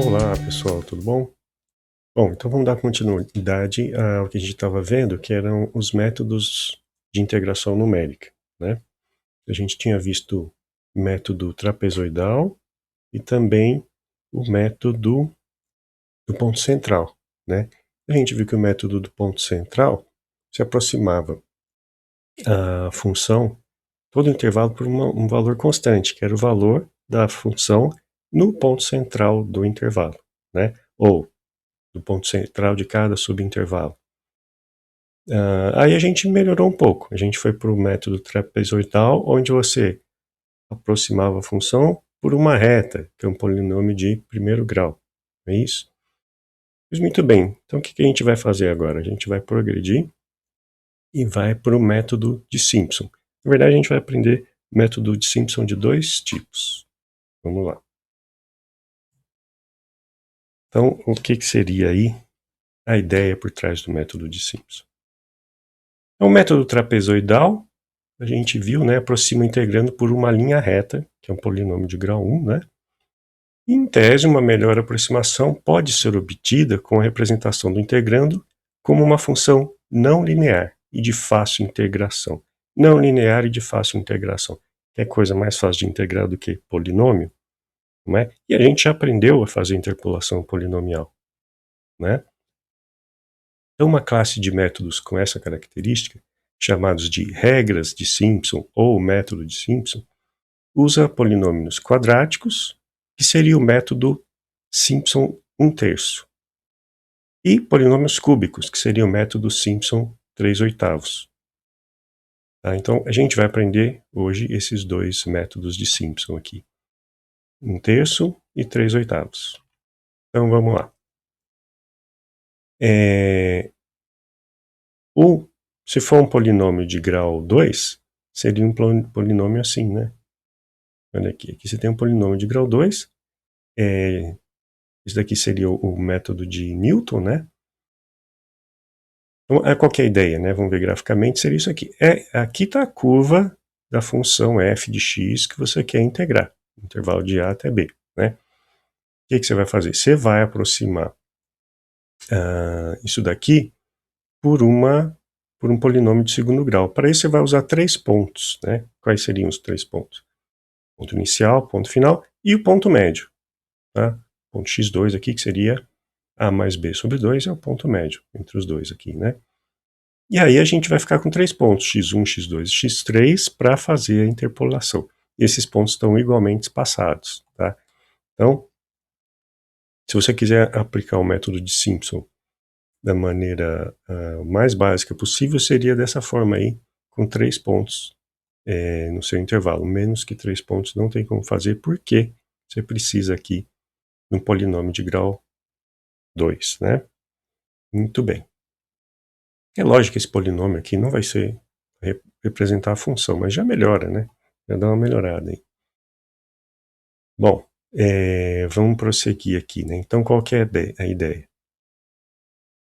Olá pessoal, tudo bom? Bom, então vamos dar continuidade ao que a gente estava vendo, que eram os métodos de integração numérica, né? A gente tinha visto o método trapezoidal e também o método do ponto central, né? A gente viu que o método do ponto central se aproximava a função todo intervalo por um valor constante, que era o valor da função no ponto central do intervalo, né? Ou do ponto central de cada subintervalo. Aí a gente melhorou um pouco. A gente foi para o método trapezoidal, onde você aproximava a função por uma reta, que é um polinômio de primeiro grau. É isso? Mas muito bem. Então o que a gente vai fazer agora? A gente vai progredir e vai para o método de Simpson. Na verdade, a gente vai aprender método de Simpson de dois tipos. Vamos lá. Então, o que seria aí a ideia por trás do método de Simpson? Então, o método trapezoidal, a gente viu, né, aproxima integrando por uma linha reta, que é um polinômio de grau 1, né? E, em tese, uma melhor aproximação pode ser obtida com a representação do integrando como uma função não linear e de fácil integração. Não linear e de fácil integração. Que é coisa mais fácil de integrar do que polinômio, não é? E a gente já aprendeu a fazer interpolação polinomial, né? Então, uma classe de métodos com essa característica, chamados de regras de Simpson ou método de Simpson, usa polinômios quadráticos, que seria o método Simpson 1/3, e polinômios cúbicos, que seria o método Simpson 3/8. Tá? Então, a gente vai aprender hoje esses dois métodos de Simpson aqui, 1/3 e 3/8. Então, vamos lá. Se for um polinômio de grau 2, seria um polinômio assim, né? Olha aqui, aqui você tem um polinômio de grau 2, isso daqui seria o método de Newton, né? Então, qual que é a ideia, né? Vamos ver graficamente, seria isso aqui. Aqui está a curva da função f de x que você quer integrar, intervalo de a até b, né? O que você vai fazer? Você vai aproximar isso daqui por um polinômio de segundo grau. Para isso você vai usar 3 pontos, né? Quais seriam os 3 pontos? Ponto inicial, ponto final e o ponto médio, tá? Ponto x2 aqui, que seria a mais b sobre 2, é o ponto médio entre os dois aqui, né? E aí a gente vai ficar com 3 pontos, x1, x2 e x3, para fazer a interpolação. E esses pontos estão igualmente espaçados, tá? Então, se você quiser aplicar o método de Simpson da maneira mais básica possível, seria dessa forma aí, com 3 pontos no seu intervalo. Menos que 3 pontos não tem como fazer, porque você precisa aqui de um polinômio de grau 2, né? Muito bem. É lógico que esse polinômio aqui não vai ser representar a função, mas já melhora, né? Já dá uma melhorada aí. Bom, vamos prosseguir aqui, né? Então, qual que é a ideia?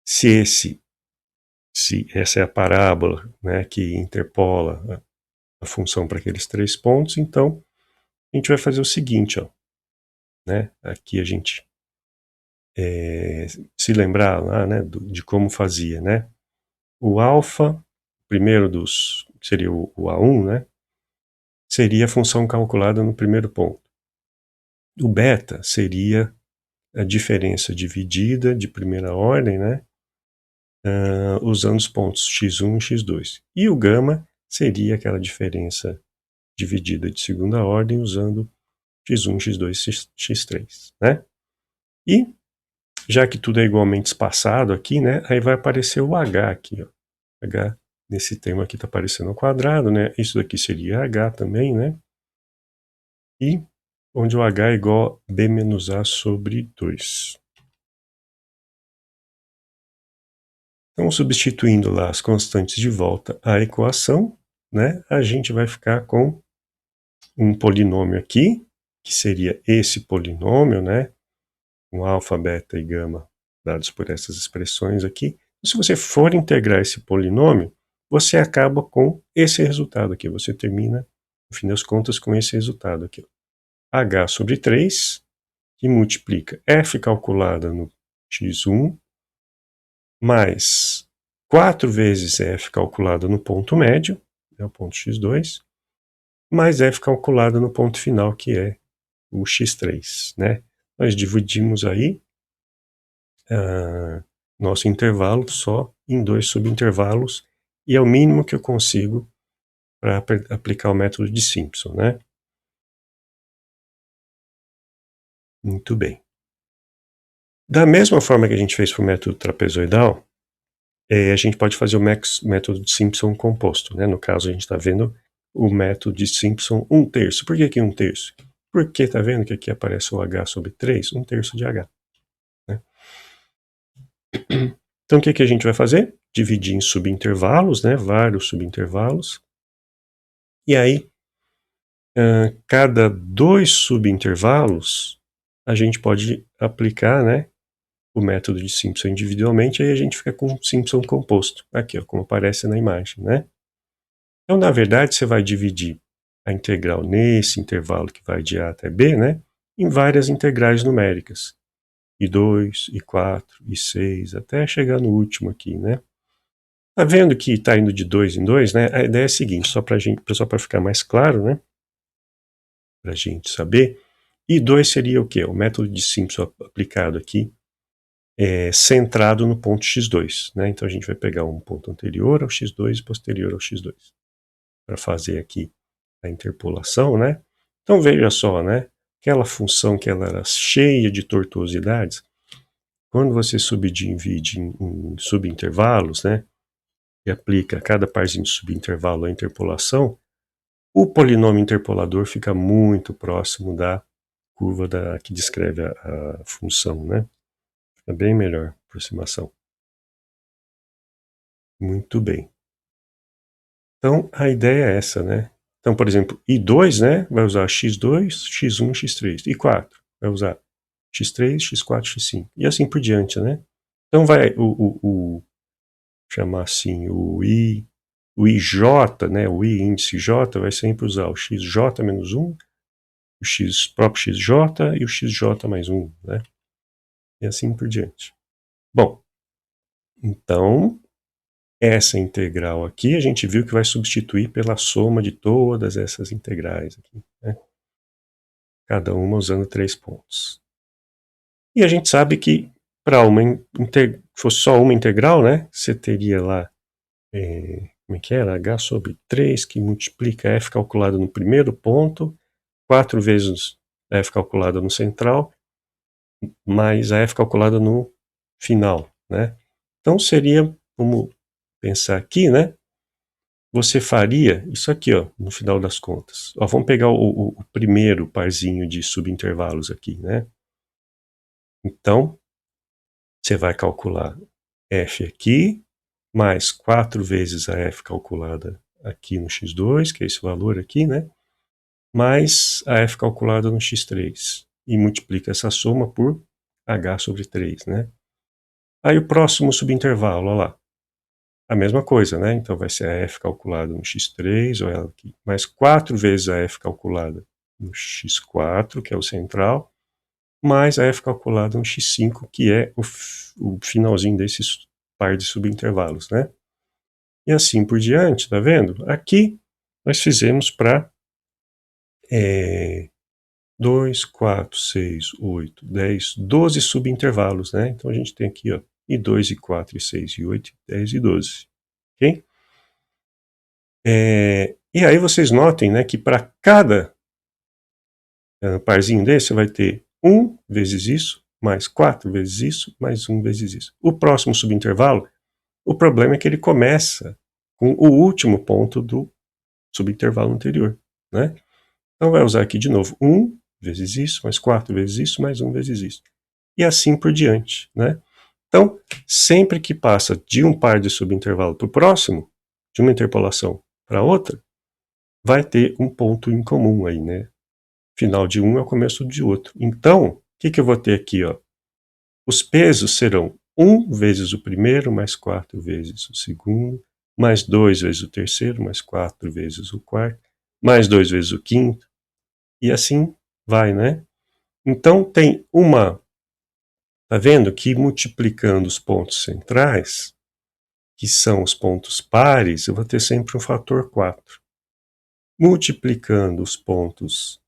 Se essa é a parábola, né, que interpola a função para aqueles 3 pontos, então a gente vai fazer o seguinte, ó, né? Aqui a gente se lembrar lá, né, de como fazia, né? O alfa, primeiro seria o A1, né? Seria a função calculada no primeiro ponto. O beta seria a diferença dividida de primeira ordem, né? Usando os pontos x1 e x2. E o gama seria aquela diferença dividida de segunda ordem usando x1, x2 e x3, né? E, já que tudo é igualmente espaçado aqui, né? Aí vai aparecer o h aqui, ó. H nesse termo aqui está aparecendo ao quadrado, né? Isso daqui seria h também, né? E onde o h é igual a b menos a sobre 2. Então, substituindo lá as constantes de volta à equação, né, a gente vai ficar com um polinômio aqui, que seria esse polinômio, né, com alfa, beta e gama dados por essas expressões aqui. Se você for integrar esse polinômio, você acaba com esse resultado aqui. Você termina, no fim das contas, com esse resultado aqui. H sobre 3 que multiplica f calculada no x1 mais 4 vezes f calculada no ponto médio, é o ponto x2, mais f calculada no ponto final, que é o x3, né? Nós dividimos aí nosso intervalo só em 2 subintervalos, e é o mínimo que eu consigo para aplicar o método de Simpson, né? Muito bem. Da mesma forma que a gente fez para o método trapezoidal, a gente pode fazer o método de Simpson composto, né? No caso, a gente está vendo o método de Simpson 1/3. Por que aqui 1/3? Porque tá vendo que aqui aparece o h sobre 3, 1/3 de h. Né? Então, o que a gente vai fazer? Dividir em subintervalos, né? Vários subintervalos. E aí, cada 2 subintervalos, a gente pode aplicar, né, o método de Simpson individualmente, aí a gente fica com Simpson composto. Aqui, ó, como aparece na imagem, né? Então, na verdade, você vai dividir a integral nesse intervalo que vai de A até B, né, em várias integrais numéricas. I2, I4, I6, até chegar no último aqui, né? Tá vendo que está indo de 2 em 2, né? A ideia é a seguinte, só para ficar mais claro, né? Para a gente saber. I2 seria o quê? O método de Simpson aplicado aqui, centrado no ponto x2, né? Então a gente vai pegar um ponto anterior ao x2 e posterior ao x2 para fazer aqui a interpolação, né? Então veja só, né? Aquela função que ela era cheia de tortuosidades, quando você subdivide em subintervalos, né? E aplica cada parzinho de subintervalo a interpolação, o polinômio interpolador fica muito próximo da curva que descreve a função, né? Fica bem melhor a aproximação. Muito bem. Então, a ideia é essa, né? Então, por exemplo, I2, né, vai usar x2, x1, x3. I4 vai usar x3, x4, x5. E assim por diante, né? Então, vai chamar assim, o IJ, né, o I índice J, vai sempre usar o xj menos 1, o próprio xj e o xj mais 1, né? E assim por diante. Bom, então, essa integral aqui, a gente viu que vai substituir pela soma de todas essas integrais aqui, né? Cada uma usando 3 pontos. E a gente sabe que para fosse só uma integral, né, você teria lá, como é que era? H sobre 3, que multiplica f calculada no primeiro ponto, 4 vezes f calculada no central, mais a f calculada no final, né? Então seria, vamos pensar aqui, né? Você faria isso aqui, ó, no final das contas. Ó, vamos pegar o primeiro parzinho de subintervalos aqui, né? Então, você vai calcular f aqui, mais 4 vezes a f calculada aqui no x2, que é esse valor aqui, né? Mais a f calculada no x3. E multiplica essa soma por h sobre 3, né? Aí o próximo subintervalo, olha lá. A mesma coisa, né? Então vai ser a f calculada no x3, ou ela aqui, mais 4 vezes a f calculada no x4, que é o central, mais a f calculada no x5, que é o finalzinho desses par de subintervalos, né? E assim por diante, tá vendo? Aqui nós fizemos para 2, 4, 6, 8, 10, 12 subintervalos, né? Então a gente tem aqui, ó, e 2, e 4, e 6, e 8, e 10, e 12. Ok? E aí vocês notem, né, que para cada parzinho desse, você vai ter 1 vezes isso, mais 4 vezes isso, mais 1 vezes isso. O próximo subintervalo, o problema é que ele começa com o último ponto do subintervalo anterior, né? Então vai usar aqui de novo 1 vezes isso, mais 4 vezes isso, mais 1 vezes isso. E assim por diante, né? Então, sempre que passa de um par de subintervalo para o próximo, de uma interpolação para outra, vai ter um ponto em comum aí, né? Final de um é o começo de outro. Então, o que eu vou ter aqui, ó? Os pesos serão 1 vezes o primeiro, mais 4 vezes o segundo, mais 2 vezes o terceiro, mais 4 vezes o quarto, mais 2 vezes o quinto, e assim vai, né? Então tem uma, tá vendo que multiplicando os pontos centrais, que são os pontos pares, eu vou ter sempre um fator 4. Multiplicando os pontos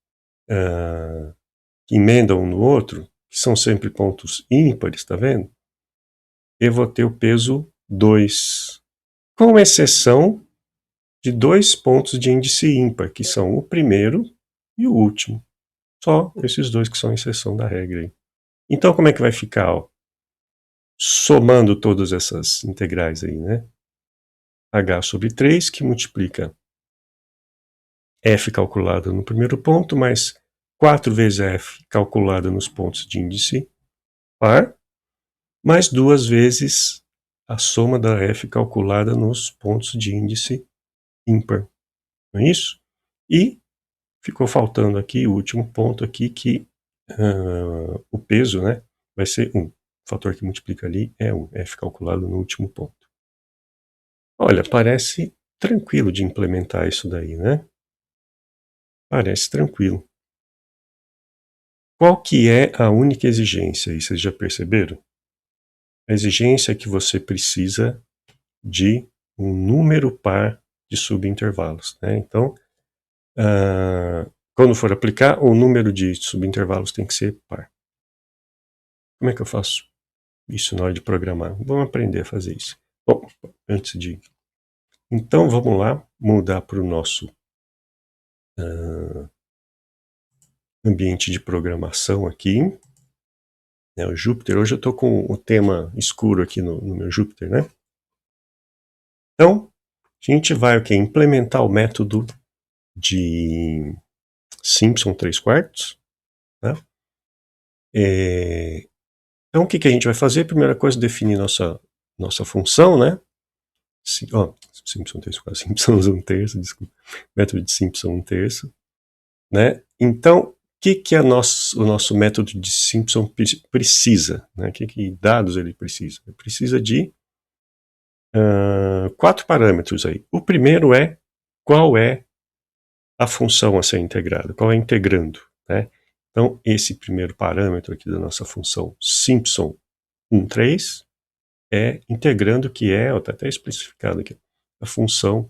que emendam um no outro, que são sempre pontos ímpares, tá vendo? Eu vou ter o peso 2, com exceção de 2 pontos de índice ímpar, que são o primeiro e o último. Só esses dois que são exceção da regra aí. Então como é que vai ficar, ó? Somando todas essas integrais aí, né? H sobre 3, que multiplica f calculada no primeiro ponto, mais 4 vezes f calculada nos pontos de índice par, mais 2 vezes a soma da f calculada nos pontos de índice ímpar. Não é isso? E ficou faltando aqui o último ponto aqui, que o peso, né, vai ser 1. O fator que multiplica ali é 1, f calculado no último ponto. Olha, parece tranquilo de implementar isso daí, né? Parece tranquilo. Qual que é a única exigência aí? Vocês já perceberam? A exigência é que você precisa de um número par de subintervalos, né? Então, quando for aplicar, o número de subintervalos tem que ser par. Como é que eu faço isso na hora de programar? Vamos aprender a fazer isso. Bom, antes de... Então, vamos lá, mudar para o nosso ambiente de programação aqui. O Jupyter, hoje eu estou com o tema escuro aqui no meu Jupyter, né? Então, a gente vai implementar o método de Simpson 3/4. Né? Então, o que a gente vai fazer? Primeira coisa, definir nossa função, né? Simpson 3/4, Simpson 1/3, desculpa. Método de Simpson 1/3. Né? Então, o que o nosso método de Simpson precisa? Né? Que dados ele precisa? Ele precisa de 4 parâmetros aí. O primeiro é qual é a função a ser integrada, qual é integrando, né? Então, esse primeiro parâmetro aqui da nossa função Simpson 1/3 é integrando, que é, está até especificado aqui, a função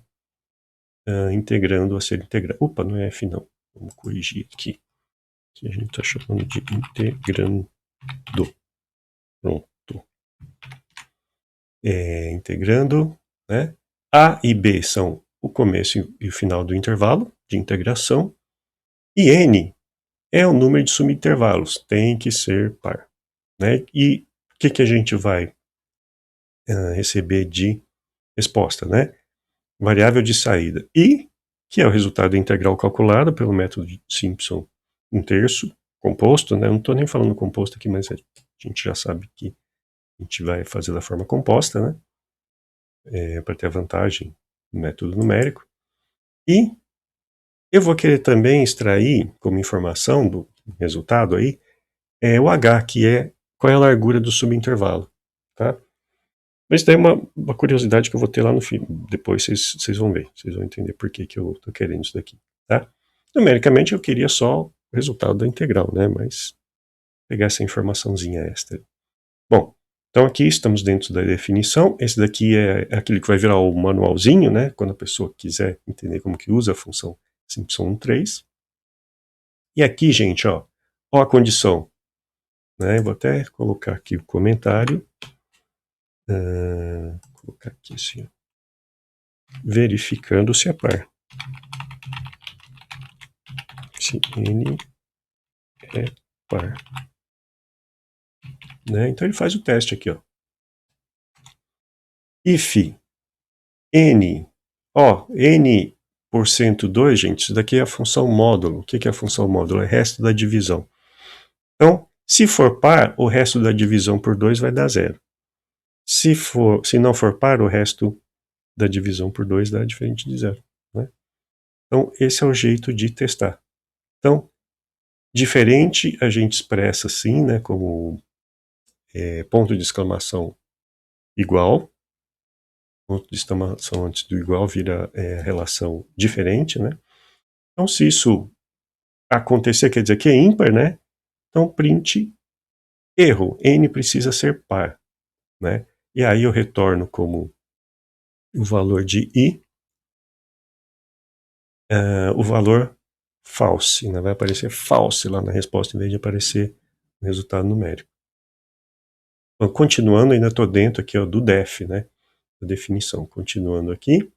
integrando a ser integrada. Opa, não é F não, vamos corrigir aqui, que a gente está chamando de integrando. Pronto. Integrando, né? A e B são o começo e o final do intervalo de integração, e N é o número de subintervalos, tem que ser par. Né? E o que a gente vai receber de resposta? Né? Variável de saída I, que é o resultado da integral calculada pelo método de Simpson 1/3, composto, né? Eu não estou nem falando composto aqui, mas a gente já sabe que a gente vai fazer da forma composta, né? Para ter a vantagem do método numérico. E eu vou querer também extrair como informação do resultado aí o H, que é qual é a largura do subintervalo. Tá? Mas isso daí é uma curiosidade que eu vou ter lá no fim. Depois vocês vão ver, vocês vão entender por que eu estou querendo isso daqui. Tá? Numericamente eu queria só o resultado da integral, né? Mas pegar essa informaçãozinha extra. Bom, então aqui estamos dentro da definição. Esse daqui é aquele que vai virar o manualzinho, né? Quando a pessoa quiser entender como que usa a função Simpson 1/3. E aqui, gente, ó a condição. Né? Vou até colocar aqui o comentário. Vou colocar aqui assim, ó. Verificando se é par. Se N é par. Né? Então ele faz o teste aqui, ó. If N, N%2, gente, isso daqui é a função módulo. O que é a função módulo? É o resto da divisão. Então, se for par, o resto da divisão por 2 vai dar 0. Se não for par, o resto da divisão por 2 dá diferente de 0. Né? Então, esse é o jeito de testar. Então, diferente a gente expressa assim, né, como ponto de exclamação igual. Ponto de exclamação antes do igual vira relação diferente, né? Então, se isso acontecer, quer dizer que é ímpar, né? Então, print erro, n precisa ser par, né? E aí eu retorno como o valor de i, o valor false, né? Vai aparecer false lá na resposta, em vez de aparecer o resultado numérico. Então, continuando, ainda estou dentro aqui ó, do def, né? Da definição. Continuando aqui,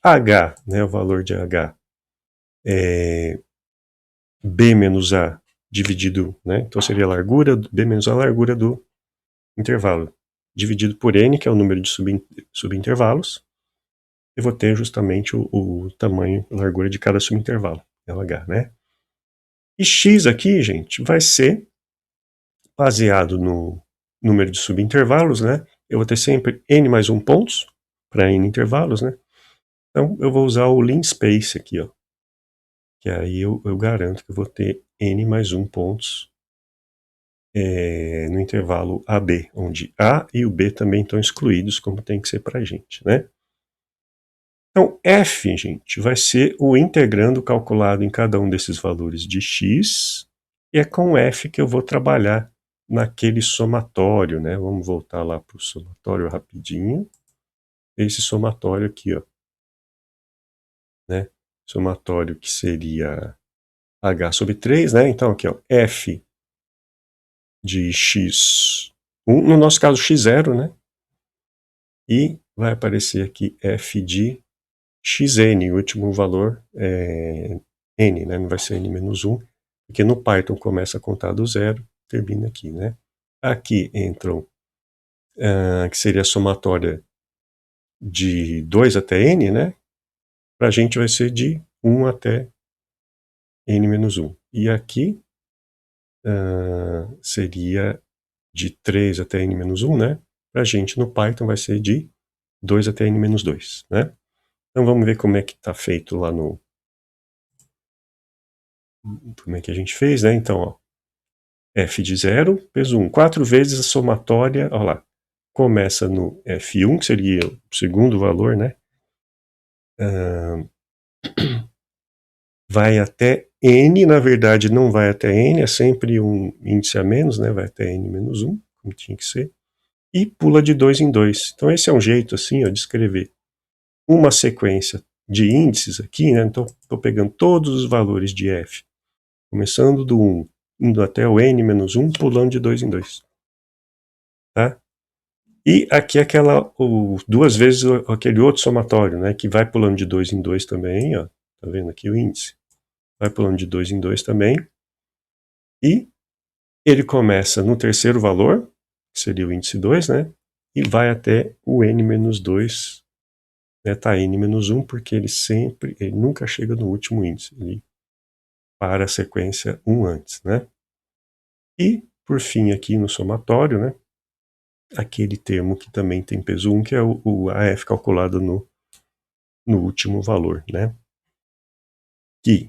h, né? O valor de h é b menos a dividido, né? Então seria a largura, b menos a largura do intervalo, dividido por n, que é o número de subintervalos, eu vou ter justamente o tamanho, a largura de cada subintervalo, LH, né? E x aqui, gente, vai ser baseado no número de subintervalos, né? Eu vou ter sempre n mais 1 pontos para n intervalos, né? Então eu vou usar o linspace aqui, ó. Que aí eu garanto que eu vou ter n mais 1 pontos no intervalo AB, onde A e o B também estão excluídos, como tem que ser para a gente, né? Então, f, gente, vai ser o integrando calculado em cada um desses valores de x, e é com f que eu vou trabalhar naquele somatório, né? Vamos voltar lá para o somatório rapidinho. Esse somatório aqui, ó, né? Somatório que seria h sobre 3, né? Então, aqui, ó, f de x1, no nosso caso x0, né? E vai aparecer aqui f de xn, o último valor é n, né? Não vai ser n menos 1, porque no Python começa a contar do zero, termina aqui, né? Aqui entram, que seria a somatória de 2 até n, né? Para a gente vai ser de 1 até n menos 1. E aqui seria de 3 até n menos 1, né? Para a gente no Python vai ser de 2 até n menos 2, né? Então vamos ver como é que está feito lá no... Como é que a gente fez, né? Então, ó, f de 0, peso 1. 4 vezes a somatória, olha lá, começa no f1, que seria o segundo valor, né? Vai até n, na verdade não vai até n, é sempre um índice a menos, né? Vai até n menos 1, como tinha que ser. E pula de 2 em 2. Então esse é um jeito, assim, ó, de escrever uma sequência de índices aqui, né? Então estou pegando todos os valores de f, começando do 1, indo até o n menos 1, pulando de 2 em 2. Tá? E aqui duas vezes aquele outro somatório, né? Que vai pulando de 2 em 2 também, ó. Tá vendo aqui o índice? Vai pulando de 2 em 2 também. E ele começa no terceiro valor, que seria o índice 2, né? E vai até o n menos 2, né? Tá n menos 1, porque ele nunca chega no último índice. Ele para a sequência 1 antes, né? E, por fim, aqui no somatório, né? Aquele termo que também tem peso 1, que é a f calculada no último valor, né? Que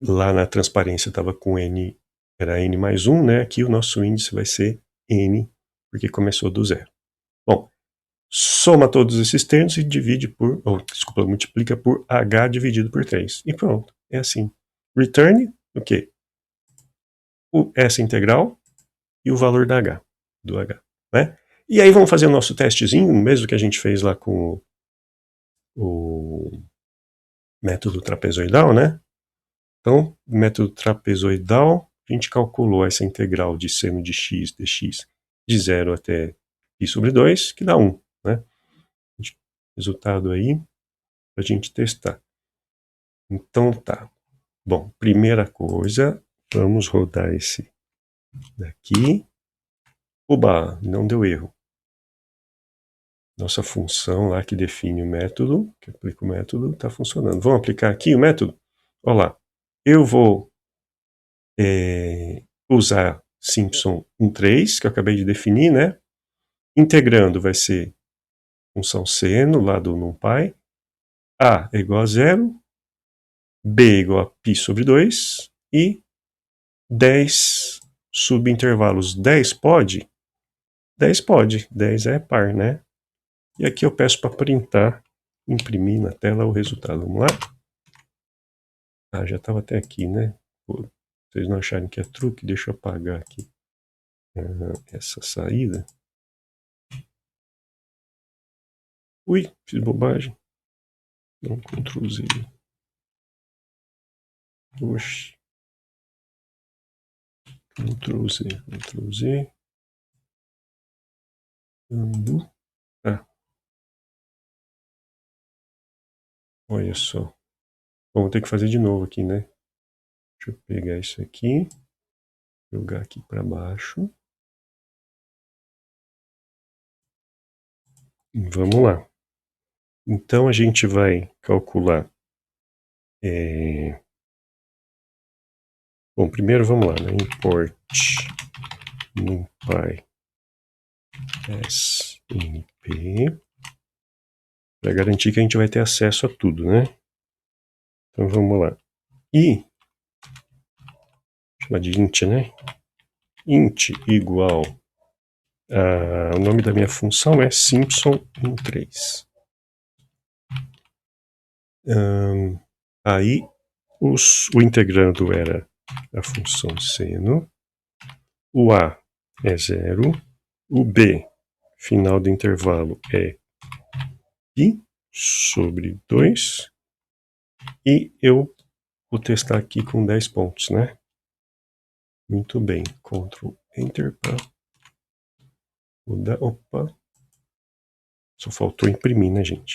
lá na transparência estava com n, era n mais 1, né? Aqui o nosso índice vai ser n, porque começou do zero. Bom, soma todos esses termos e multiplica por h dividido por 3. E pronto, é assim. Return o quê? Essa integral e o valor da h, do h, né? E aí vamos fazer o nosso testezinho, mesmo que a gente fez lá com o método trapezoidal, né? Então, método trapezoidal, a gente calculou essa integral de seno de x dx de 0 até π sobre 2, que dá 1, né? Resultado aí para a gente testar. Então tá. Bom, primeira coisa, vamos rodar esse daqui. Oba, não deu erro. Nossa função lá que define o método, que aplica o método, está funcionando. Vamos aplicar aqui o método? Olha lá. Eu vou usar Simpson 1,3, que eu acabei de definir, né? Integrando vai ser função seno lá do NumPy. A é igual a 0, B é igual a π sobre 2 e 10 subintervalos. 10 pode? 10 pode, 10 é par, né? E aqui eu peço para printar, imprimir na tela o resultado. Vamos lá? Ah, já estava até aqui, né? vocês não acharem que é truque, deixa eu apagar aqui essa saída. Ui, fiz bobagem. Não, Ctrl Z. Oxi. Ctrl Z, Ctrl Z. Undo. Ah. Olha só. Bom, vou ter que fazer de novo aqui, né? Deixa eu pegar isso aqui. Jogar aqui para baixo. Vamos lá. Então a gente vai calcular. Bom, primeiro vamos lá, né? Import NumPy SNP, para garantir que a gente vai ter acesso a tudo, né? Então vamos lá. E chamar de int, né? Int igual o nome da minha função é Simpson13. Aí o integrando era a função seno, o a é 0, o b, final do intervalo, é π sobre 2, e eu vou testar aqui com 10 pontos, né? Muito bem, Ctrl Enter para mudar. Opa, só faltou imprimir, né, gente?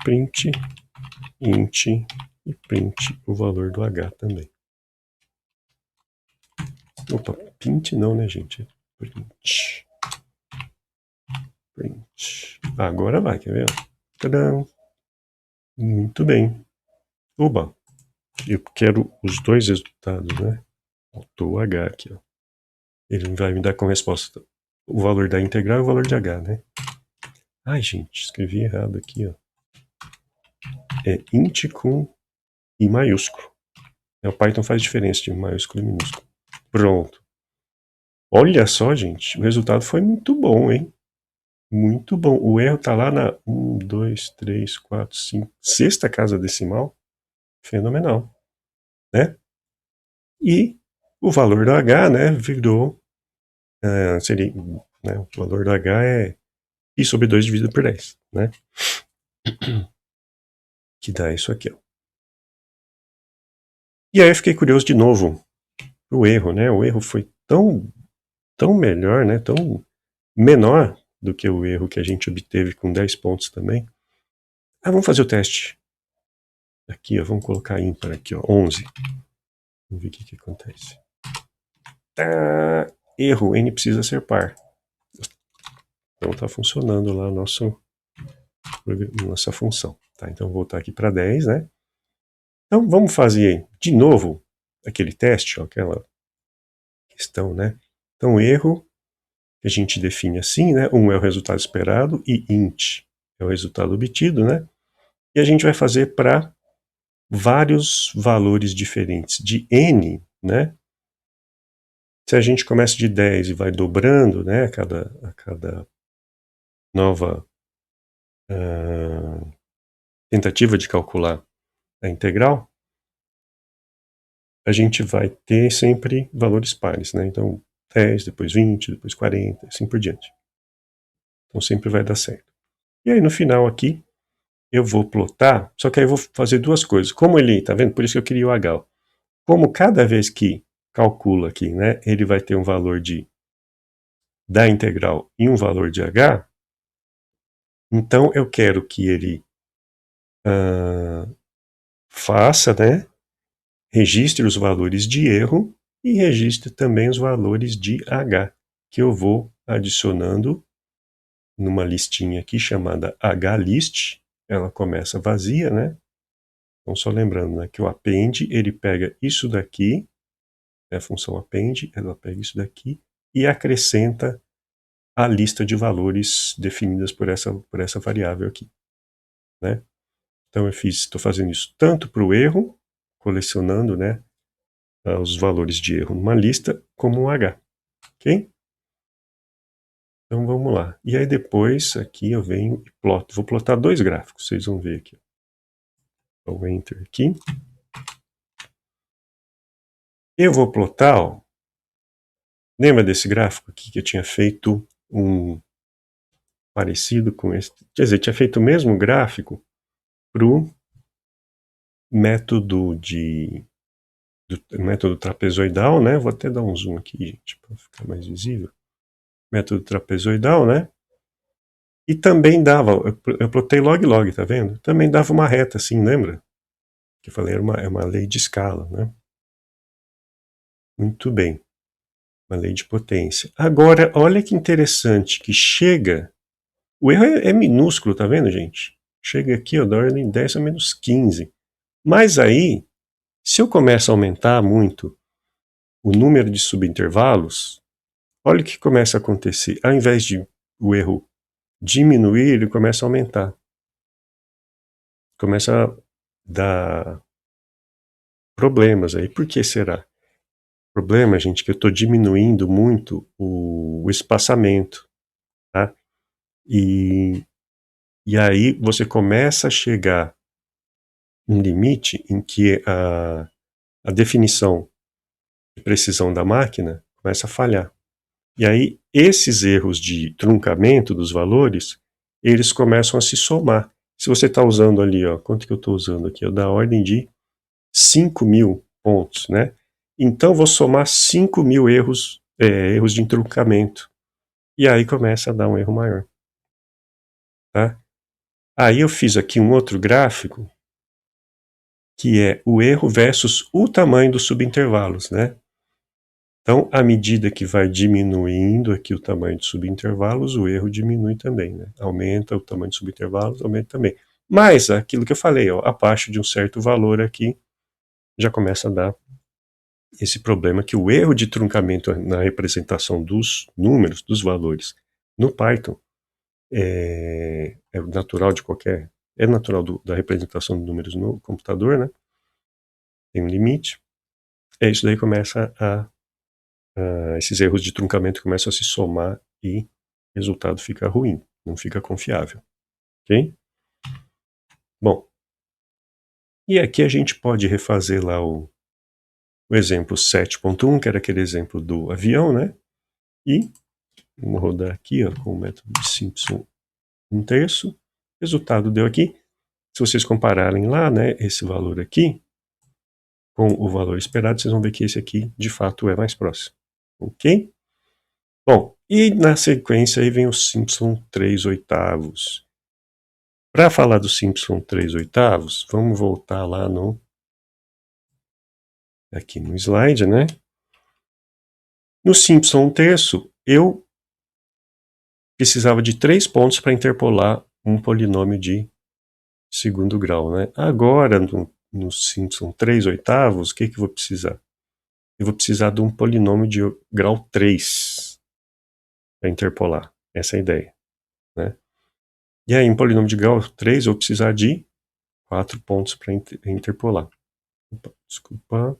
Print, int e print o valor do H também. Opa, print não, né, gente? Print. Print. Agora vai, quer ver? Tadã! Muito bem. Oba, eu quero os dois resultados, né? Faltou o H aqui, ó. Ele vai me dar como resposta o valor da integral e o valor de H, né? Ai, gente, escrevi errado aqui, ó. É int com I maiúsculo. O Python faz diferença de maiúsculo e minúsculo. Pronto. Olha só, gente, o resultado foi muito bom, hein? Muito bom. O erro tá lá na 1, 2, 3, 4, 5, sexta casa decimal. Fenomenal, né? E o valor do H, né, virou, seria, né, o valor do H é I sobre 2 dividido por 10, né? Que dá isso aqui, ó. E aí eu fiquei curioso de novo o erro, né? O erro foi tão melhor, né? Tão menor do que o erro que a gente obteve com 10 pontos também. Vamos fazer o teste. Aqui, ó, vamos colocar ímpar aqui, ó, 11. Vamos ver o que acontece. Erro, n precisa ser par. Então está funcionando lá nossa função. Tá, então vou voltar aqui para 10, né? Então vamos fazer de novo aquele teste, ó, aquela questão, né? Então erro, que a gente define assim, né? 1 é o resultado esperado e int é o resultado obtido, né? E a gente vai fazer para vários valores diferentes de n, né? Se a gente começa de 10 e vai dobrando, né, a cada nova tentativa de calcular a integral, a gente vai ter sempre valores pares, né? Então 10, depois 20, depois 40, assim por diante. Então sempre vai dar certo. E aí no final aqui, eu vou plotar, só que aí eu vou fazer duas coisas. Como ele, tá vendo? Por isso que eu queria o H. Como cada vez que calcula aqui, né, ele vai ter um valor da integral e um valor de H, então eu quero que ele faça, né, registre os valores de erro e registre também os valores de H, que eu vou adicionando numa listinha aqui chamada HList. Ela começa vazia, né? Então só lembrando, né, que o append, ele pega isso daqui, é a função append, ela pega isso daqui e acrescenta a lista de valores definidas por essa variável aqui, né? Então estou fazendo isso tanto para o erro, colecionando, né, os valores de erro numa lista, como um H, ok? Então vamos lá. E aí depois aqui eu venho e ploto. Vou plotar dois gráficos, vocês vão ver aqui. Então Enter aqui. Eu vou plotar, ó, lembra desse gráfico aqui que eu tinha feito um parecido com esse? Quer dizer, tinha feito o mesmo gráfico para o método do método trapezoidal, né? Vou até dar um zoom aqui, gente, para ficar mais visível. Método trapezoidal, né? E também dava, eu plotei log, tá vendo? Também dava uma reta assim, lembra? Que eu falei, é uma lei de escala, né? Muito bem, uma lei de potência. Agora, olha que interessante, que chega, o erro é minúsculo, tá vendo, gente? Chega aqui, ó, da ordem 10 a menos 15. Mas aí, se eu começo a aumentar muito o número de subintervalos, olha o que começa a acontecer. Ao invés de o erro diminuir, ele começa a aumentar. Começa a dar problemas aí. Por que será? O problema, gente, é que eu estou diminuindo muito o espaçamento, tá? E aí você começa a chegar um limite em que a definição de precisão da máquina começa a falhar. E aí esses erros de truncamento dos valores, eles começam a se somar. Se você está usando ali, ó, quanto que eu estou usando aqui? Da ordem de 5.000 pontos, né? Então vou somar 5.000 erros, erros de truncamento. E aí começa a dar um erro maior. Tá? Aí eu fiz aqui um outro gráfico, que é o erro versus o tamanho dos subintervalos, né? Então, à medida que vai diminuindo aqui o tamanho de subintervalos, o erro diminui também, né? Aumenta o tamanho de subintervalos, aumenta também. Mas, aquilo que eu falei, ó, abaixo de um certo valor aqui, já começa a dar esse problema que o erro de truncamento na representação dos números, dos valores, no Python, é natural de qualquer... É natural da representação de números no computador, né? Tem um limite. Isso daí começa esses erros de truncamento começam a se somar e o resultado fica ruim, não fica confiável. Ok? Bom, e aqui a gente pode refazer lá o exemplo 7.1, que era aquele exemplo do avião, né? E vamos rodar aqui, ó, com o método de Simpson 1/3. O resultado deu aqui. Se vocês compararem lá, né, esse valor aqui com o valor esperado, vocês vão ver que esse aqui, de fato, é mais próximo. Ok? Bom, e na sequência aí vem o Simpson 3/8. Para falar do Simpson 3/8, vamos voltar lá aqui no slide, né? No Simpson 1/3, eu precisava de 3 pontos para interpolar um polinômio de segundo grau, né? Agora, no Simpson 3/8, o que eu vou precisar? Eu vou precisar de um polinômio de grau 3 para interpolar. Essa é a ideia, né? E aí, um polinômio de grau 3, eu vou precisar de 4 pontos para interpolar. Opa, desculpa.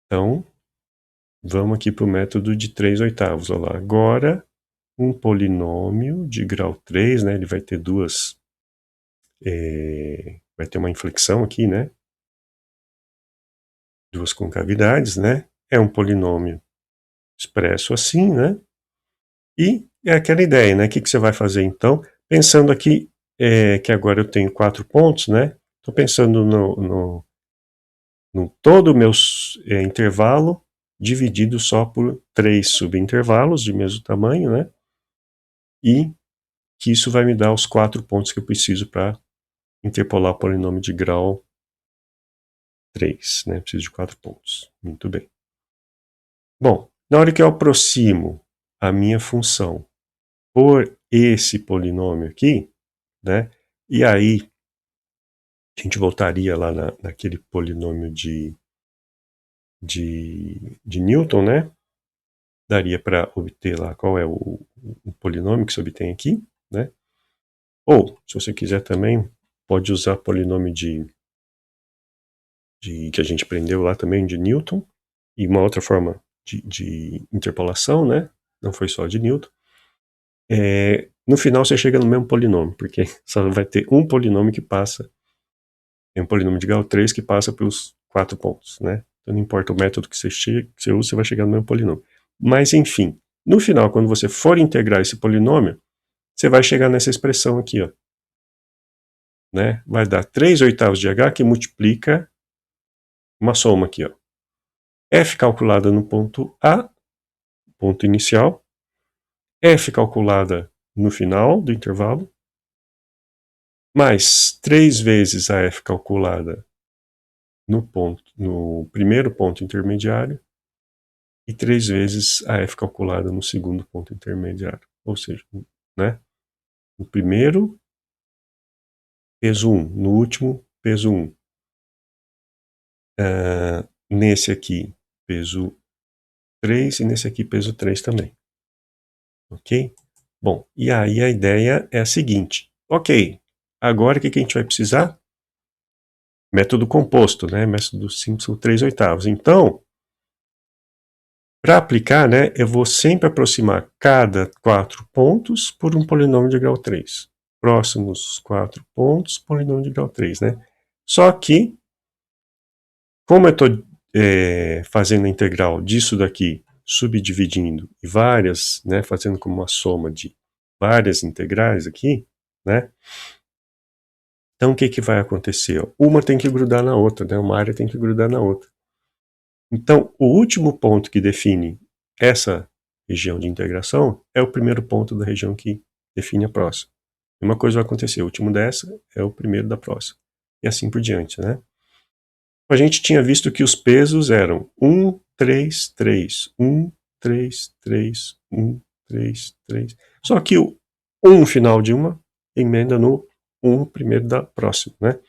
Então, vamos aqui para o método de 3/8. Olha lá. Agora, um polinômio de grau 3, né? Ele vai ter vai ter uma inflexão aqui, né? Duas concavidades, né? É um polinômio expresso assim, né? E é aquela ideia, né? O que você vai fazer então? Pensando aqui que agora eu tenho 4 pontos, né? Estou pensando no todo o meu intervalo dividido só por 3 subintervalos de mesmo tamanho, né? E que isso vai me dar os 4 pontos que eu preciso para interpolar o polinômio de grau 3, né? Preciso de 4 pontos. Muito bem. Bom, na hora que eu aproximo a minha função por esse polinômio aqui, né? E aí a gente voltaria lá naquele polinômio de Newton, né? Daria para obter lá qual é o polinômio que se obtém aqui, né? Ou, se você quiser também, pode usar polinômio que a gente aprendeu lá também, de Newton, e uma outra forma de interpolação, né? Não foi só de Newton. No final você chega no mesmo polinômio, porque só vai ter um polinômio que passa Tem um polinômio de grau 3 que passa pelos 4 pontos, né? Então não importa o método que você usa, você vai chegar no mesmo polinômio. Mas enfim, no final, quando você for integrar esse polinômio, você vai chegar nessa expressão aqui, ó. Né? Vai dar 3/8 de h que multiplica uma soma aqui, ó. F calculada no ponto A, ponto inicial, F calculada no final do intervalo, mais 3 vezes a F calculada no primeiro ponto intermediário e 3 vezes a F calculada no segundo ponto intermediário. Ou seja, né? No primeiro, peso 1. No último, peso 1. Nesse aqui, peso 3 e nesse aqui, peso 3 também. Ok? Bom, e aí a ideia é a seguinte. Ok, agora o que a gente vai precisar? Método composto, né? Método Simpson 3/8. Então, para aplicar, né, eu vou sempre aproximar cada 4 pontos por um polinômio de grau 3. Próximos 4 pontos, polinômio de grau 3, né? Só que, como eu estou fazendo a integral disso daqui, subdividindo e várias, né, fazendo como uma soma de várias integrais aqui, né? Então o que vai acontecer? Uma tem que grudar na outra, né? Uma área tem que grudar na outra. Então, o último ponto que define essa região de integração é o primeiro ponto da região que define a próxima. Uma coisa vai acontecer, o último dessa é o primeiro da próxima. E assim por diante, né? A gente tinha visto que os pesos eram 1, 3, 3, 1, 3, 3, 1, 3, 3. Só que o 1 final de uma emenda no 1 primeiro da próxima, né?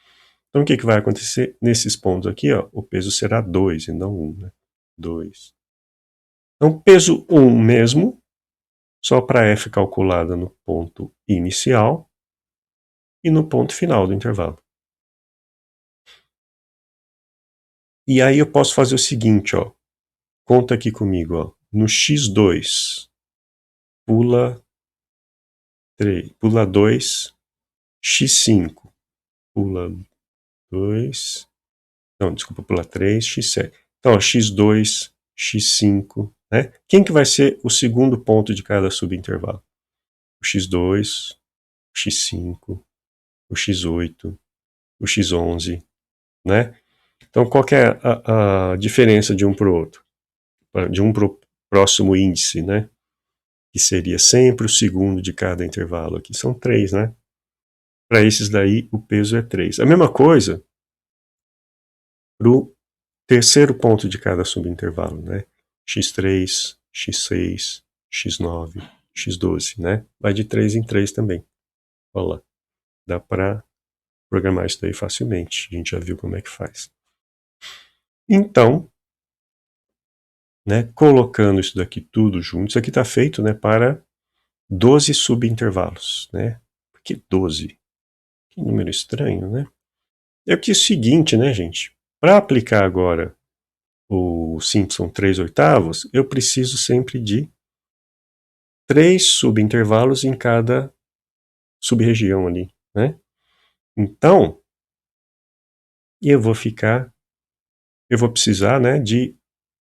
Então o que vai acontecer nesses pontos aqui, ó? O peso será 2 e não 1, né? 2. Então peso 1 mesmo, só para F calculada no ponto inicial e no ponto final do intervalo. E aí eu posso fazer o seguinte, ó. Conta aqui comigo, ó. No x2, pula 2, x5, pula 2, não, desculpa, pula 3, x7. Então, ó, x2, x5, né? Quem que vai ser o segundo ponto de cada subintervalo? O x2, o x5, o x8, o x11, né? Então, qual que é a diferença de um para o outro? De um para o próximo índice, né? Que seria sempre o segundo de cada intervalo aqui. São 3, né? Para esses daí, o peso é 3. A mesma coisa para o terceiro ponto de cada subintervalo, né? x3, x6, x9, x12, né? Vai de 3 em 3 também. Olha lá. Dá para programar isso daí facilmente. A gente já viu como é que faz. Então, né, colocando isso daqui tudo junto, isso aqui está feito, né, para 12 subintervalos, né? Por que 12? Que número estranho, né? É porque é o seguinte, né, gente? Para aplicar agora o Simpson 3/8, eu preciso sempre de 3 subintervalos em cada sub-região ali, né? Então, eu vou precisar, né, de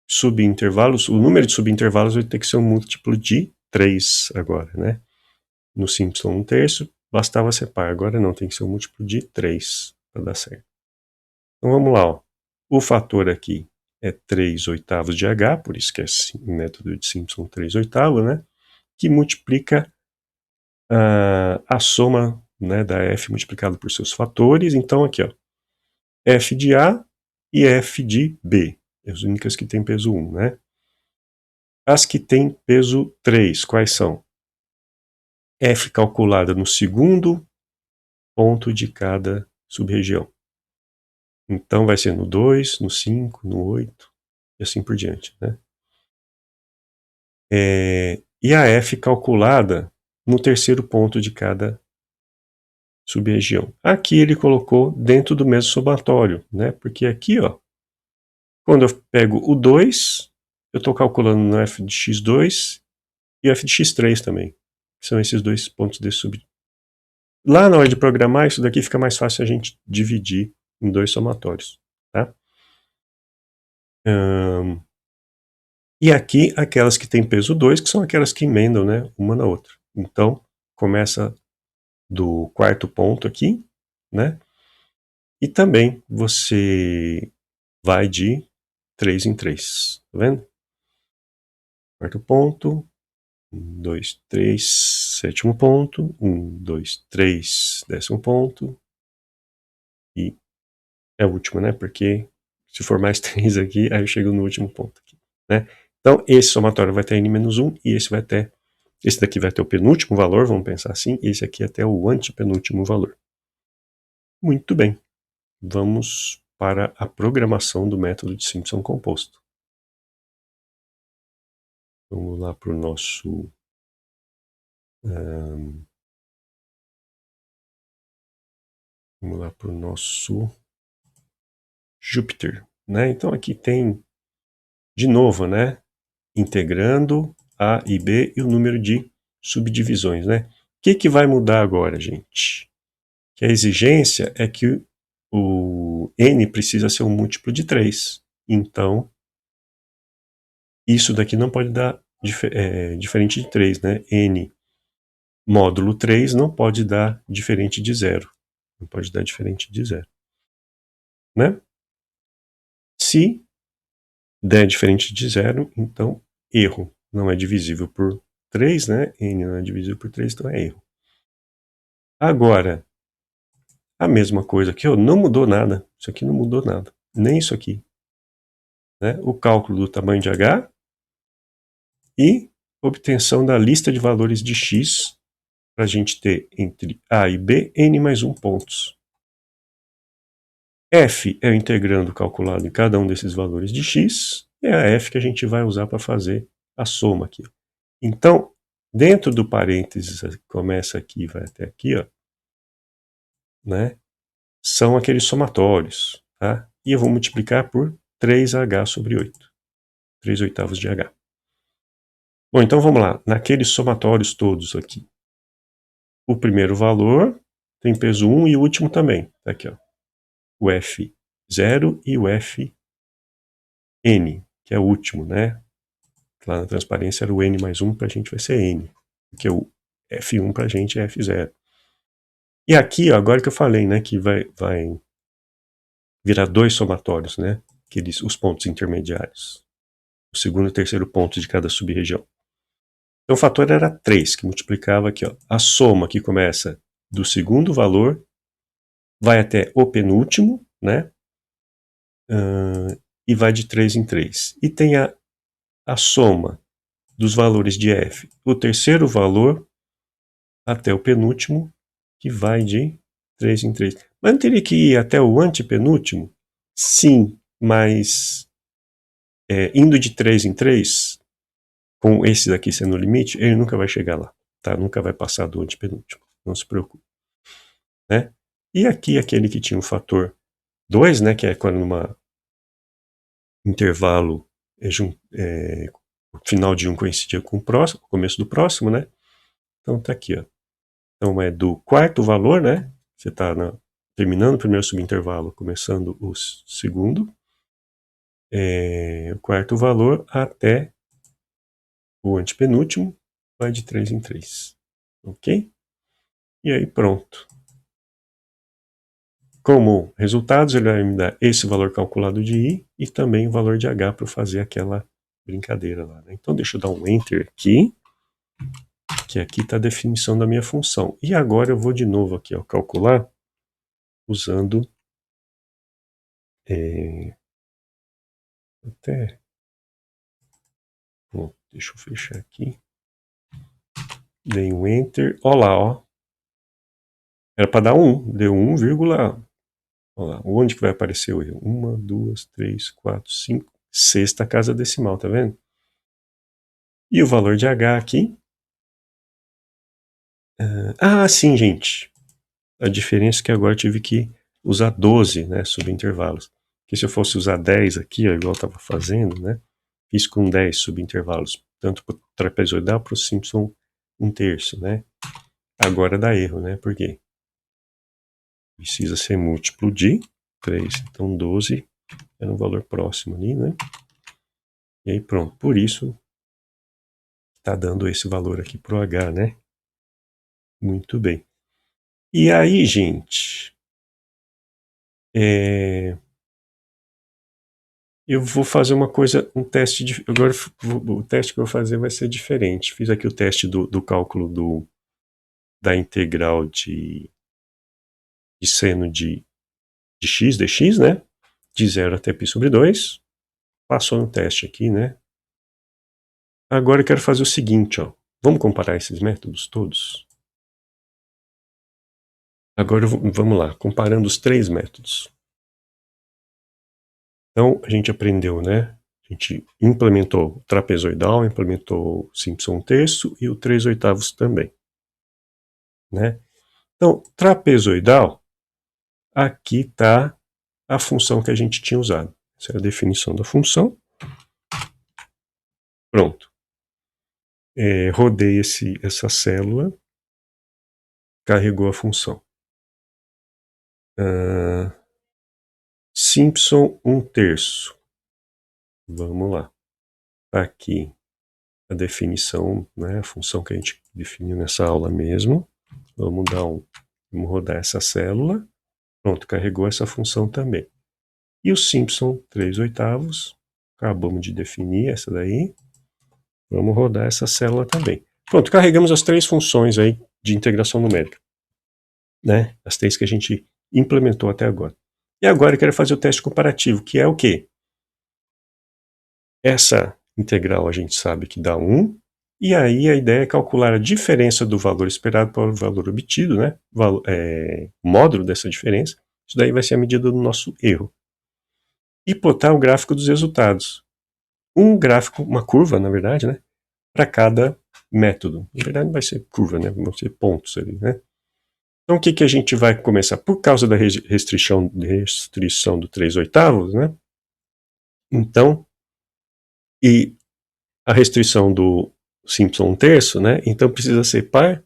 subintervalos. O número de subintervalos vai ter que ser um múltiplo de 3 agora, né? No Simpson 1/3, bastava separar. Agora não, tem que ser um múltiplo de 3 para dar certo. Então vamos lá, ó. O fator aqui é 3/8 de H, por isso que é o método de Simpson 3/8, né? Que multiplica a soma, né, da F multiplicado por seus fatores. Então aqui, ó, F de A e F de B, as únicas que têm peso 1, né? As que têm peso 3, quais são? F calculada no segundo ponto de cada sub-região. Então vai ser no 2, no 5, no 8 e assim por diante, né? E a F calculada no terceiro ponto de cada sub-região. Aqui ele colocou dentro do mesmo somatório, né? Porque aqui, ó, quando eu pego o 2, eu estou calculando no F de x2 e F de x3 também. Que são esses dois pontos desse sub. Lá na hora de programar, isso daqui fica mais fácil a gente dividir em 2 somatórios, tá? E aqui, aquelas que têm peso 2, que são aquelas que emendam, né, uma na outra. Então, começa do quarto ponto aqui, né? E também você vai de 3 em 3, tá vendo? Quarto ponto, 1, 2, 3, sétimo ponto, 1, 2, 3, décimo ponto, e é o último, né? Porque se for mais 3 aqui, aí eu chego no último ponto aqui, né? Então, esse somatório vai ter n-1 e esse vai ter... Esse daqui vai ter o penúltimo valor, vamos pensar assim, e esse aqui até o antepenúltimo valor. Muito bem. Vamos para a programação do método de Simpson composto. Vamos lá para o nosso... vamos lá para o nosso Jupyter, né? Então aqui tem, de novo, né? Integrando A e B e o número de subdivisões, né? O que vai mudar agora, gente? Que a exigência é que o n precisa ser um múltiplo de 3. Então, isso daqui não pode dar diferente de 3, né? N módulo 3 não pode dar diferente de 0. Não pode dar diferente de 0. Né? Se der diferente de 0, então erro. Não é divisível por 3, né? N não é divisível por 3, então é erro. Agora, a mesma coisa aqui, ó, não mudou nada. Isso aqui não mudou nada. Nem isso aqui. Né? O cálculo do tamanho de H e obtenção da lista de valores de x para a gente ter entre A e B n mais 1 pontos. F é o integrando calculado em cada um desses valores de x, e é a f que a gente vai usar para fazer a soma aqui. Então, dentro do parênteses, começa aqui e vai até aqui, ó, né, são aqueles somatórios, tá? E eu vou multiplicar por 3h sobre 8. 3 oitavos de h. Bom, então vamos lá. Naqueles somatórios todos aqui. O primeiro valor tem peso 1 e o último também. Tá aqui, ó. O F0 e o Fn, que é o último, né? Lá na transparência era o n mais 1, para a gente vai ser n. Porque o F1 para a gente é F0. E aqui, ó, agora que eu falei, né, que vai virar 2 somatórios, né? Os pontos intermediários. O segundo e o terceiro ponto de cada sub-região. Então o fator era 3, que multiplicava aqui, ó. A soma que começa do segundo valor, vai até o penúltimo, né? E vai de 3 em 3. E tem a soma dos valores de f, o terceiro valor até o penúltimo, que vai de 3 em 3. Mas não teria que ir até o antepenúltimo? Sim, mas indo de 3 em 3, com esse daqui sendo o limite, ele nunca vai chegar lá, tá? Nunca vai passar do antepenúltimo, não se preocupe. Né? E aqui aquele que tinha o fator 2, né, que é quando numa intervalo o final de um coincidia com o próximo, o começo do próximo, né? Então tá aqui, ó. Então é do quarto valor, né? Você está terminando o primeiro subintervalo, começando o segundo. O quarto valor até o antepenúltimo vai de 3 em 3. Ok? E aí pronto. Como resultados, ele vai me dar esse valor calculado de I e também o valor de H para fazer aquela brincadeira lá. Né? Então deixa eu dar um Enter aqui, que aqui está a definição da minha função. E agora eu vou de novo aqui, ó, calcular usando até... Bom, deixa eu fechar aqui. Dei um Enter. Olha lá, ó. Era para dar 1. Deu 1, olha lá. Onde que vai aparecer o erro? 1, 2, 3, 4, 5. Sexta casa decimal, tá vendo? E o valor de H aqui. Sim, gente. A diferença é que agora eu tive que usar 12, né, subintervalos. Porque se eu fosse usar 10 aqui, ó, igual eu estava fazendo, né, fiz com 10 subintervalos, tanto para o trapezoidal para o Simpson 1/3, né. Agora dá erro, né, por quê? Precisa ser múltiplo de 3. Então 12 era um valor próximo ali, né? E aí pronto, por isso está dando esse valor aqui para o H, né? Muito bem. E aí, gente, eu vou fazer uma coisa, um teste de, agora o teste que eu vou fazer vai ser diferente. Fiz aqui o teste do cálculo da integral de seno de x dx, né? De 0 até π sobre 2. Passou no teste aqui, né? Agora eu quero fazer o seguinte, ó. Vamos comparar esses métodos todos? Agora vamos lá, comparando os três métodos. Então, a gente aprendeu, né? A gente implementou o trapezoidal, implementou o Simpson terço e o 3/8 também, né? Então, trapezoidal, aqui está a função que a gente tinha usado. Essa é a definição da função. Pronto. Rodei essa célula, carregou a função. Simpson 1/3. Vamos lá. Aqui a definição, né, a função que a gente definiu nessa aula mesmo. Vamos rodar essa célula. Pronto, carregou essa função também. E o Simpson 3/8, acabamos de definir essa daí. Vamos rodar essa célula também. Pronto, carregamos as três funções aí de integração numérica, né? As três que a gente implementou até agora. E agora eu quero fazer o teste comparativo, que é o quê? Essa integral a gente sabe que dá 1, e aí a ideia é calcular a diferença do valor esperado para o valor obtido, né? Módulo dessa diferença. Isso daí vai ser a medida do nosso erro. E plotar o gráfico dos resultados. Um gráfico, uma curva, na verdade, né? Para cada método. Na verdade não vai ser curva, né? Vão ser pontos ali, né? Então o que a gente vai começar? Por causa da restrição do 3/8, né? Então, e a restrição do Simpson 1/3, né? Então precisa ser par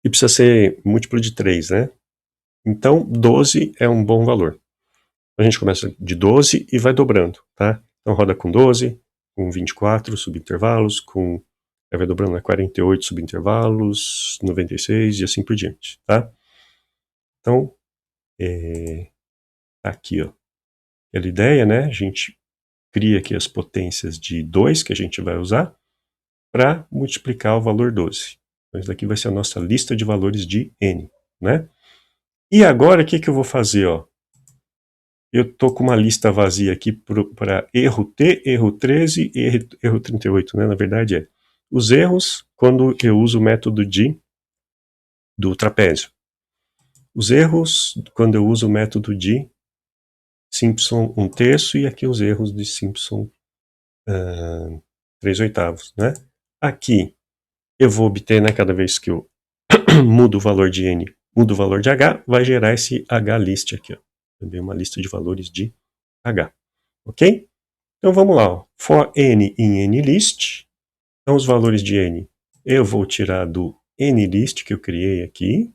e precisa ser múltiplo de 3, né? Então 12 é um bom valor. A gente começa de 12 e vai dobrando, tá? Então roda com 12, com 24 subintervalos, aí vai dobrando, né? 48 subintervalos, 96 e assim por diante, tá? Então, aqui, ó. Aquela ideia, né? A gente cria aqui as potências de 2 que a gente vai usar para multiplicar o valor 12. Então, isso daqui vai ser a nossa lista de valores de n, né? E agora, o que eu vou fazer, ó? Eu estou com uma lista vazia aqui para erro T, erro 13 e erro 38, né? Na verdade os erros quando eu uso o método do trapézio. Os erros quando eu uso o método de Simpson 1/3 e aqui os erros de Simpson 3/8, né? Aqui eu vou obter, né, cada vez que eu mudo o valor de n, mudo o valor de h, vai gerar esse hlist aqui, ó. Também uma lista de valores de h, ok? Então vamos lá, ó. For n em nlist, então os valores de n eu vou tirar do nlist que eu criei aqui,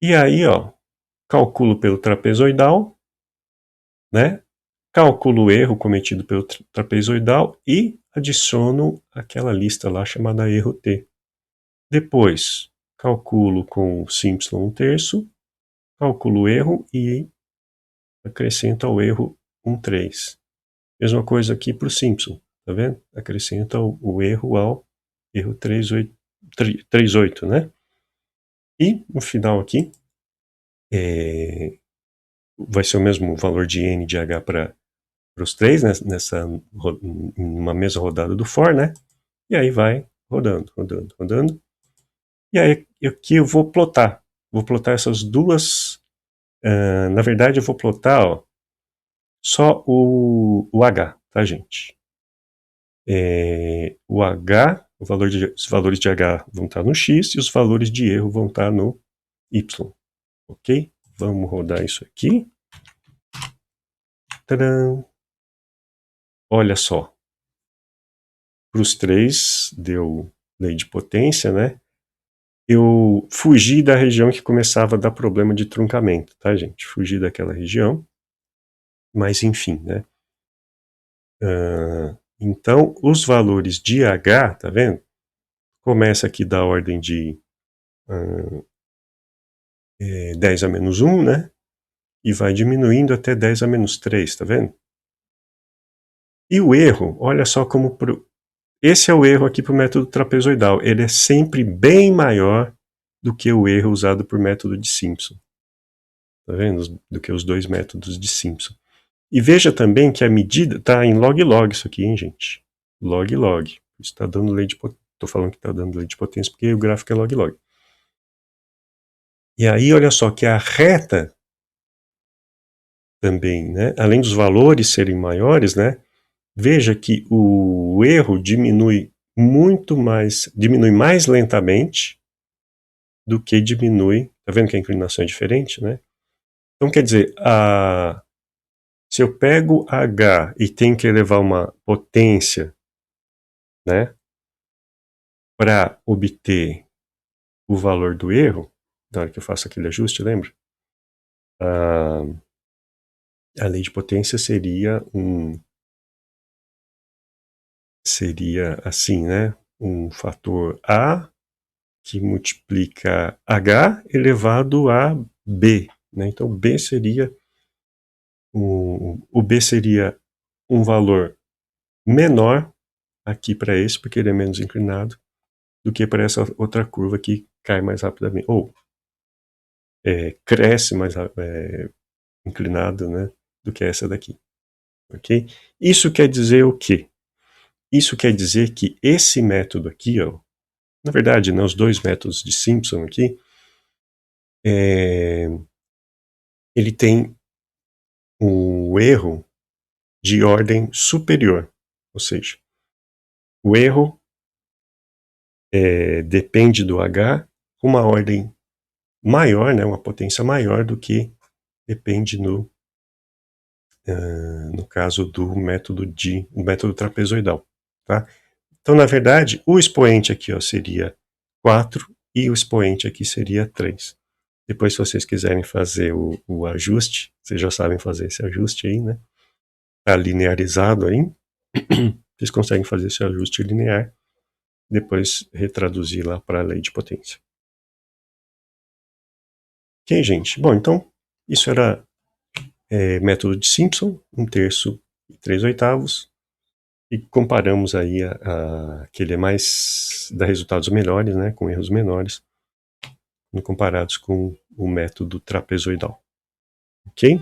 e aí, ó, calculo pelo trapezoidal, né? Calculo o erro cometido pelo trapezoidal e adiciono aquela lista lá chamada erro t. Depois, calculo com o Simpson 1/3, calculo o erro e acrescento ao erro 1/3. Mesma coisa aqui para o Simpson, tá vendo? Acrescenta o erro ao erro 3/8, né? E no final aqui, vai ser o mesmo valor de n de h para os três, né? Numa mesma rodada do for, né? E aí vai rodando, rodando, rodando. E aí aqui eu vou plotar. Vou plotar essas duas. Na verdade, eu vou plotar, ó, só o H, tá, gente? O H, os valores de H vão estar no X e os valores de erro vão estar no Y. Ok? Vamos rodar isso aqui. Tadã! Olha só. Para os três deu lei de potência, né? eu fugi da região que começava a dar problema de truncamento, tá, gente? Fugi daquela região, mas enfim, né? Então, os valores de H, tá vendo? Começa aqui da ordem de 10 a menos 1, né? E vai diminuindo até 10 a menos 3, tá vendo? E o erro, olha só como... Esse é o erro aqui para o método trapezoidal. Ele é sempre bem maior do que o erro usado por método de Simpson. Tá vendo? Do que os dois métodos de Simpson. E veja também que a medida está em log-log isso aqui, hein, gente? Log-log. Está dando lei de potência. Estou falando que está dando lei de potência porque o gráfico é log-log. E aí, olha só, que a reta também, né? Além dos valores serem maiores, né? Veja que o erro diminui diminui mais lentamente do que diminui. Tá vendo que a inclinação é diferente, né? Então, quer dizer, se eu pego H e tenho que elevar uma potência, né, para obter o valor do erro, na hora que eu faço aquele ajuste, lembra? A lei de potência seria assim, né? Um fator A que multiplica H elevado a B, né? Então B seria o B seria um valor menor aqui para esse, porque ele é menos inclinado, do que para essa outra curva que cai mais rapidamente, ou cresce mais inclinado, né, do que essa daqui. Ok? Isso quer dizer o quê? Isso quer dizer que esse método aqui, ó, na verdade, né, os dois métodos de Simpson aqui, ele tem um erro de ordem superior, ou seja, o erro depende do H com uma ordem maior, né, uma potência maior do que depende no caso do método trapezoidal, tá? Então, na verdade, o expoente aqui, ó, seria 4 e o expoente aqui seria 3. Depois, se vocês quiserem fazer o ajuste, vocês já sabem fazer esse ajuste aí, né? Tá linearizado aí. Vocês conseguem fazer esse ajuste linear, depois retraduzir lá para a lei de potência. Ok, gente? Bom, então, isso era método de Simpson, 1/3 e 3/8, e comparamos aí que ele dá resultados melhores, né, com erros menores, comparados com o método trapezoidal. Ok?